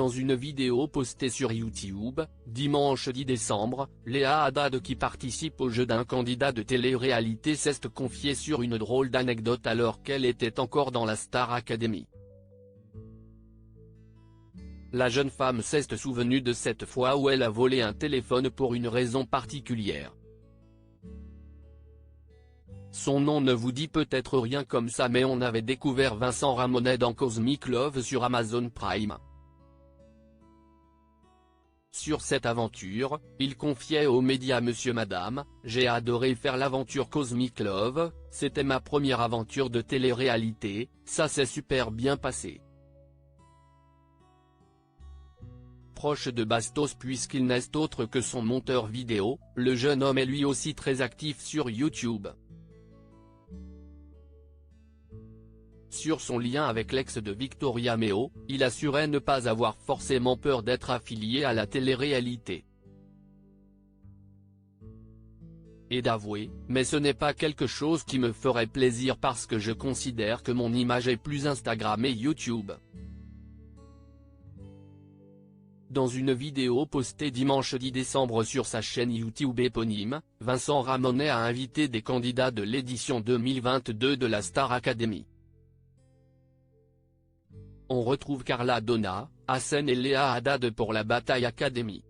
Dans une vidéo postée sur YouTube, dimanche 10 décembre, Léa Haddad qui participe au jeu d'un candidat de télé-réalité s'est confiée sur une drôle d'anecdote alors qu'elle était encore dans la Star Academy. La jeune femme s'est souvenue de cette fois où elle a volé un téléphone pour une raison particulière. Son nom ne vous dit peut-être rien comme ça, mais on avait découvert Vincent Ramonet dans Cosmic Love sur Amazon Prime. Sur cette aventure, il confiait aux médias: Monsieur Madame, j'ai adoré faire l'aventure Cosmic Love, c'était ma première aventure de télé-réalité, ça s'est super bien passé. Proche de Bastos puisqu'il n'est autre que son monteur vidéo, le jeune homme est lui aussi très actif sur YouTube. Sur son lien avec l'ex de Victoria Meo, il assurait ne pas avoir forcément peur d'être affilié à la télé-réalité. Et d'avouer, mais ce n'est pas quelque chose qui me ferait plaisir parce que je considère que mon image est plus Instagram et YouTube. Dans une vidéo postée dimanche 10 décembre sur sa chaîne YouTube éponyme, Vincent Ramonet a invité des candidats de l'édition 2022 de la Star Academy. On retrouve Carla Donna, Hassen et Léa Haddad pour la Bataille Academy.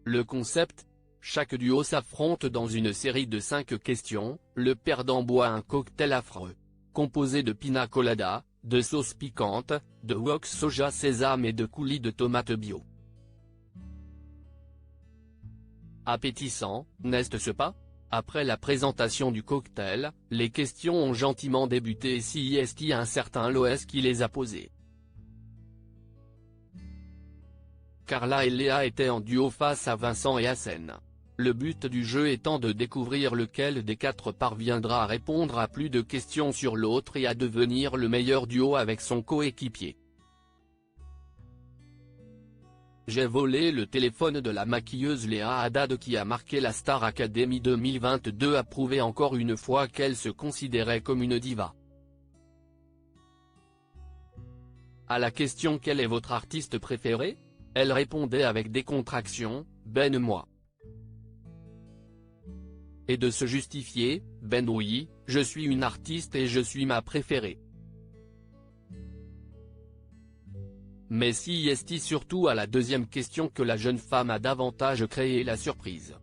Le concept ? Chaque duo s'affronte dans une série de 5 questions, le perdant boit un cocktail affreux. Composé de pina colada, de sauce piquante, de wok soja sésame et de coulis de tomates bio. Appétissant, n'est-ce pas ? Après la présentation du cocktail, les questions ont gentiment débuté et c'est un certain Loès qui les a posées. Carla et Léa étaient en duo face à Vincent et Hassen. Le but du jeu étant de découvrir lequel des 4 parviendra à répondre à plus de questions sur l'autre et à devenir le meilleur duo avec son coéquipier. J'ai volé le téléphone de la maquilleuse Léa Haddad qui a marqué la Star Academy 2022 a prouvé encore une fois qu'elle se considérait comme une diva. À la question « Quel est votre artiste préféré ?», elle répondait avec décontraction, « Ben moi ». Et de se justifier, « Ben oui, je suis une artiste et je suis ma préférée ». Mais c'est surtout à la deuxième question que la jeune femme a davantage créé la surprise.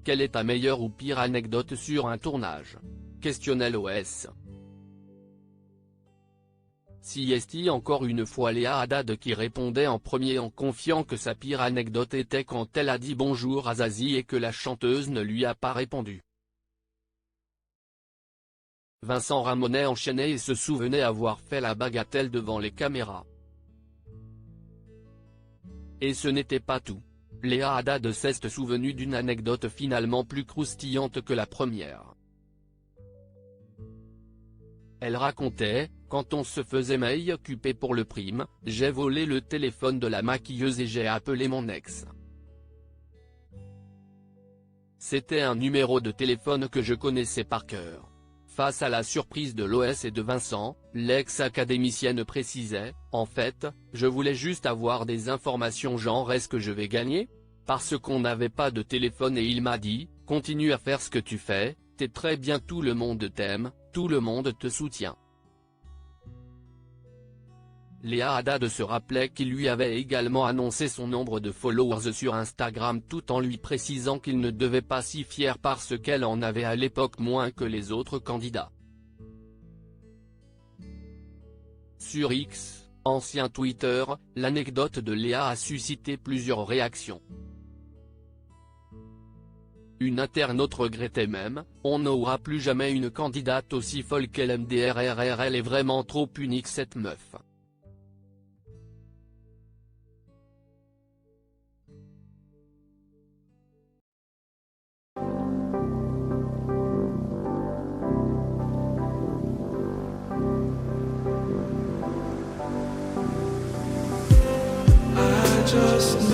Quelle est ta meilleure ou pire anecdote sur un tournage ? Questionnait Loès. C'est encore une fois Léa Haddad qui répondait en premier en confiant que sa pire anecdote était quand elle a dit bonjour à Zazie et que la chanteuse ne lui a pas répondu. Vincent Ramonet enchaînait et se souvenait avoir fait la bagatelle devant les caméras. Et ce n'était pas tout. Léa Haddad s'est souvenue d'une anecdote finalement plus croustillante que la première. Elle racontait, quand on se faisait occuper pour le prime, j'ai volé le téléphone de la maquilleuse et j'ai appelé mon ex. C'était un numéro de téléphone que je connaissais par cœur. Face à la surprise de Loès et de Vincent, l'ex-académicienne précisait, en fait, je voulais juste avoir des informations genre est-ce que je vais gagner ? Parce qu'on n'avait pas de téléphone et il m'a dit, continue à faire ce que tu fais, t'es très bien, tout le monde t'aime, tout le monde te soutient. Léa Haddad se rappelait qu'il lui avait également annoncé son nombre de followers sur Instagram tout en lui précisant qu'il ne devait pas s'y fier parce qu'elle en avait à l'époque moins que les autres candidats. Sur X, ancien Twitter, l'anecdote de Léa a suscité plusieurs réactions. Une internaute regrettait même, on n'aura plus jamais une candidate aussi folle qu'elle MDRRR, elle est vraiment trop unique cette meuf. Just